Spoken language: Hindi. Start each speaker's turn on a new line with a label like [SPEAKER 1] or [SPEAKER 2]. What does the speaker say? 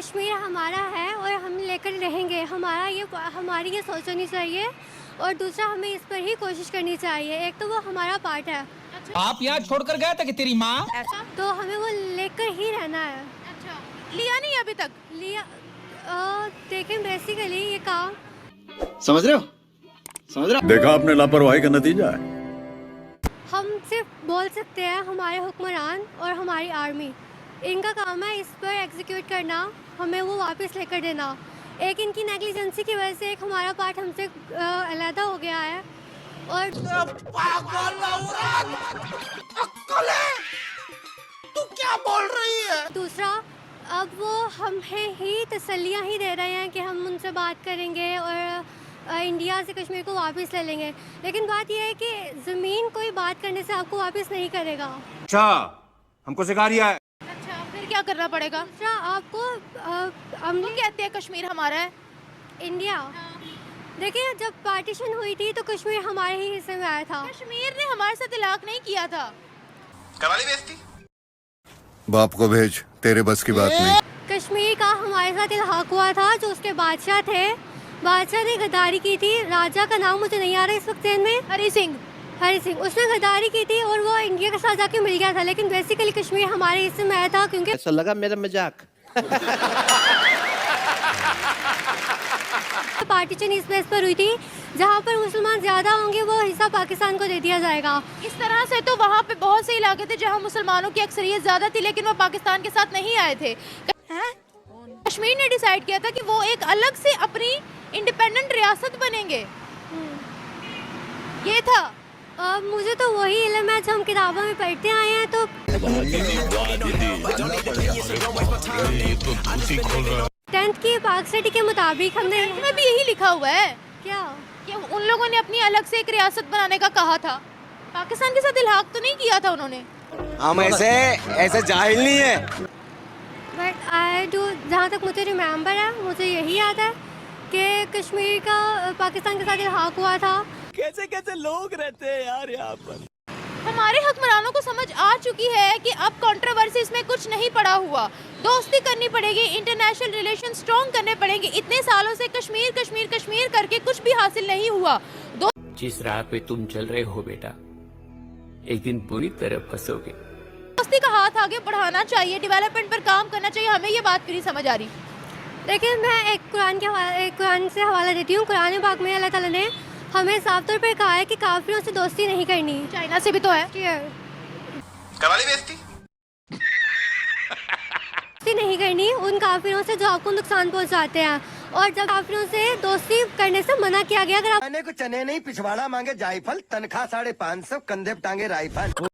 [SPEAKER 1] कश्मीर हमारा है और हम लेकर रहेंगे। हमारी ये सोच होनी चाहिए और दूसरा हमें इस पर ही कोशिश करनी चाहिए। एक तो वो हमारा पार्ट है।
[SPEAKER 2] अच्छा। आप यहाँ छोड़कर गए थे कि तेरी माँ?
[SPEAKER 1] ऐसा तो हमें वो लेकर ही रहना है।
[SPEAKER 3] अच्छा, लिया नहीं अभी तक?
[SPEAKER 1] लिया देखें बेसिकली ये काम
[SPEAKER 4] समझ रहे हो?
[SPEAKER 5] देखा आपने लापरवाही का नतीजा है।
[SPEAKER 1] हम सिर्फ बोल सकते हैं, हमारे हुक्मरान और हमारी आर्मी, इनका काम है इस पर एग्जीक्यूट करना, हमें वो वापस लेकर देना। एक इनकी नेग्लिजेंसी की वजह से एक हमारा पार्ट हमसे अलहदा हो गया है। और
[SPEAKER 2] तू क्या बोल रही है?
[SPEAKER 1] दूसरा, अब वो हमें ही तसल्लियाँ ही दे रहे हैं कि हम उनसे बात करेंगे और इंडिया से कश्मीर को वापस ले लेंगे। लेकिन बात यह है कि ज़मीन कोई बात करने से आपको वापस नहीं करेगा।
[SPEAKER 6] अच्छा, हमको सिखा रिया है।
[SPEAKER 3] अच्छा, फिर क्या करना पड़ेगा?
[SPEAKER 1] दूसरा, आपको
[SPEAKER 3] हम लोग कहते हैं कश्मीर हमारा है।
[SPEAKER 1] इंडिया, देखिए जब पार्टीशन हुई थी तो कश्मीर हमारे ही हिस्से में आया था।
[SPEAKER 3] कश्मीर ने हमारे साथ इलाक नहीं किया था।
[SPEAKER 2] करवा ली बेइज्जती?
[SPEAKER 5] बाप को भेज, तेरे बस की बात नहीं।
[SPEAKER 1] कश्मीर का हमारे साथ इल्हाक हुआ था। जो उसके बादशाह थे, बादशाह ने गद्दारी की थी। राजा का नाम मुझे नहीं आ रहा इस वक्त ज़हन में।
[SPEAKER 3] हरी सिंह,
[SPEAKER 1] उसने गद्दारी की थी और वो इंडिया के साथ जाके मिल गया था। लेकिन बेसिकली कश्मीर हमारे हिस्से में आया था क्योंकि
[SPEAKER 4] ऐसा लगा मेरा मजाक।
[SPEAKER 1] पार्टीशन इस बेस पर हुई थी जहाँ पर मुसलमान ज्यादा होंगे वो हिस्सा पाकिस्तान को दे दिया जाएगा।
[SPEAKER 3] इस तरह से तो वहाँ पे बहुत से इलाके थे जहाँ मुसलमानों की अक्सरियत ज्यादा थी, लेकिन वो पाकिस्तान के साथ नहीं आए थे। कश्मीर ने डिसाइड किया था कि वो एक अलग से अपनी इंडिपेंडेंट रियासत बनेंगे। ये था।
[SPEAKER 1] मुझे तो वही इल्म है जो हम किताबों में पढ़ते आए हैं। तो 10th की पाक सिटी के मुताबिक हमने
[SPEAKER 3] इसमें भी यही लिखा हुआ है
[SPEAKER 1] क्या
[SPEAKER 3] कि उन लोगों ने अपनी अलग से एक रियासत बनाने का कहा था। पाकिस्तान के साथ इल्हाक तो नहीं किया था उन्होंने।
[SPEAKER 6] हम ऐसे जाहिल नहीं है।
[SPEAKER 1] बट आई डू, जहाँ तक मुझे रिमेम्बर है, मुझे यही याद है कि कश्मीर का पाकिस्तान के साथ इल्हाक हुआ था।
[SPEAKER 6] कैसे कैसे लोग रहते हैं यार यहाँ पर।
[SPEAKER 3] हमारे हुक्मरानों को समझ आ चुकी है कि अब कंट्रोवर्सीज में कुछ नहीं पड़ा हुआ, दोस्ती करनी पड़ेगी, इंटरनेशनल रिलेशन स्ट्रॉन्ग करने पड़ेंगे। इतने सालों से कश्मीर कश्मीर कश्मीर करके कुछ भी हासिल नहीं हुआ।
[SPEAKER 7] जिस राह पे तुम चल रहे हो बेटा, एक दिन पूरी तरह फंसोगे।
[SPEAKER 3] दोस्ती का हाथ आगे बढ़ाना चाहिए, डेवलपमेंट पर काम करना चाहिए। हमें ये बात नहीं समझ आ रही।
[SPEAKER 1] लेकिन मैं एक कुरान से हवाला देती हूँ। कुरान पाक में अल्लाह ताला ने हमें साफ तौर पर कहा है कि काफिरों से दोस्ती नहीं करनी।
[SPEAKER 3] चाइना से भी तो है।
[SPEAKER 2] करवा ली बेइज्जती?
[SPEAKER 1] दोस्ती नहीं करनी उन काफिरों से जो आपको नुकसान पहुंचाते हैं। और जब काफिरों से दोस्ती करने से मना किया गया, अगर आप
[SPEAKER 4] को चने नहीं पिछवाड़ा मांगे जायफल, तनख्वाह 550, कंधे पे टांगे राइफल।